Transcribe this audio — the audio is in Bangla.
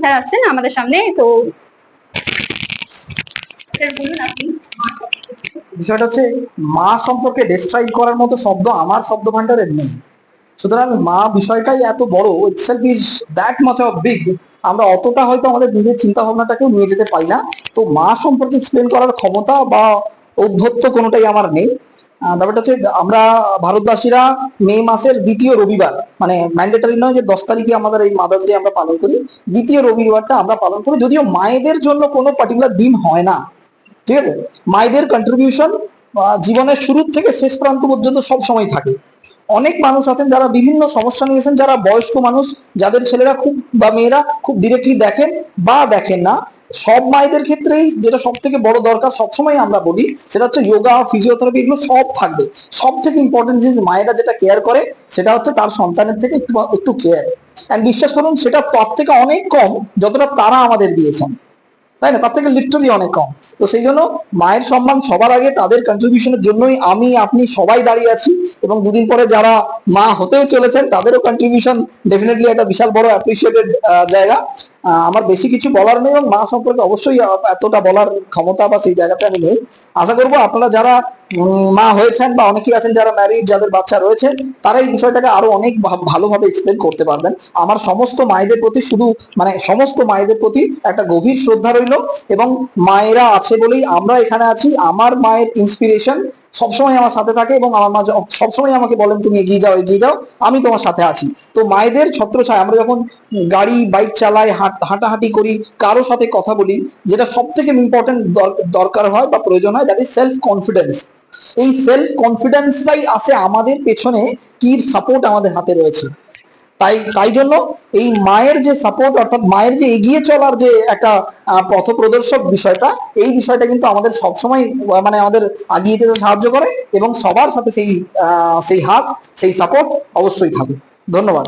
স্যার আছেন আমাদের সামনে, তো বলুন আপনি। বিষয়টা হচ্ছে মা সম্পর্কে ডেসক্রাইব করার মতো শব্দ আমার শব্দ ভান্ডারে নেই। সুতরাং মা বিষয়টাই এত বড়, itself is that much of big, আমরা অতটা হয়তো আমাদের নিজের চিন্তা ভাবনাটাকে নিয়ে যেতে পারি না। তো মা সম্পর্কে এক্সপ্লেন করার ক্ষমতা বা ঔদ্ধত্য কোনোটাই আমার নেই। ব্যাপারটা হচ্ছে আমরা ভারতবাসীরা মে মাসের দ্বিতীয় রবিবার, মানে ম্যান্ডেটারি নয় যে 10 তারিখে আমাদের এই মাদার্স ডে আমরা পালন করি, দ্বিতীয় রবিবারটা আমরা পালন করি, যদিও মায়েদের জন্য কোনো পার্টিকুলার দিন হয় না। ঠিক আছে, মায়েদের কন্ট্রিবিউশন জীবনের শুরু থেকে শেষ প্রান্ত পর্যন্ত সব সময় থাকে। অনেক মানুষ আছেন যারা বিভিন্ন সমস্যা নিয়েছেন, যারা বয়স্ক মানুষ, যাদের ছেলেরা খুব বা মেয়েরা খুব ডিরেক্টলি দেখেন বা দেখেন না। সব মায়েদের ক্ষেত্রেই যেটা সব থেকে বড় দরকার সবসময় আমরা বলি, সেটা হচ্ছে যোগা, ফিজিওথেরাপি, এগুলো সব থাকবে। সব থেকে ইম্পর্টেন্ট জিনিস মায়েরা যেটা কেয়ার করে সেটা হচ্ছে তার সন্তানের থেকে একটু একটু কেয়ার। অ্যান্ড বিশ্বাস করুন সেটা তার থেকে অনেক কম যতটা তারা আমাদের দিয়েছেন, তাই না? তার থেকে লিটারালি অনেক কম। তো সেই জন্য মায়ের সম্মান সবার আগে, তাদের কন্ট্রিবিউশনের জন্যই আমি আপনি সবাই দাঁড়িয়ে আছি। এবং দুদিন পরে যারা মা হতেও চলেছেন তাদেরও কন্ট্রিবিউশন ডেফিনেটলি একটা বিশাল বড় অ্যাপ্রিসিয়েটেড জায়গা। আমার বেশি কিছু বলার নেই, এবং মা সম্পর্কে অবশ্যই এতটা বলার ক্ষমতা বা সেই জায়গাতে আমি নেই। আশা করবো আপনারা যারা মা হয়েছেন বা অনেকেই আছেন যারা ম্যারিড, যাদের বাচ্চা রয়েছে, তারা এই বিষয়টাকে আরো অনেক ভালোভাবে এক্সপ্লেন করতে পারবেন। আমার সমস্ত মায়েদের প্রতি শুধু, মানে সমস্ত মায়েদের প্রতি একটা গভীর শ্রদ্ধা রইল। এবং মায়েরা আছে বলেই আমরা এখানে আছি। আমার মায়ের ইন্সপিরেশন সবসময় আমার সাথে থাকে, এবং আমার মা সবসময় আমাকে বলেন তুমি এগিয়ে যাও, এগিয়ে যাও, আমি তোমার সাথে আছি। তো মায়েদের ছত্রছায়া আমরা যখন গাড়ি বাইক চালাই, হাঁটাহাঁটি করি, কারো সাথে কথা বলি, যেটা সব থেকে ইম্পর্টেন্ট দরকার হয় বা প্রয়োজন হয়, দ্যাট ইজ সেলফ কনফিডেন্স। এই সেলফ কনফিডেন্সটাই আছে আমাদের পেছনে, কি সাপোর্ট আমাদের হাতে রয়েছে। তাই তাই জন্য এই মায়ের যে সাপোর্ট, অর্থাৎ মায়ের যে এগিয়ে চলার যে একটা পথ প্রদর্শক বিষয়টা, এই বিষয়টা কিন্তু আমাদের সবসময় মানে আমাদের এগিয়ে যেতে সাহায্য করে, এবং সবার সাথে সেই সেই হাত, সেই সাপোর্ট অবশ্যই থাকে। ধন্যবাদ।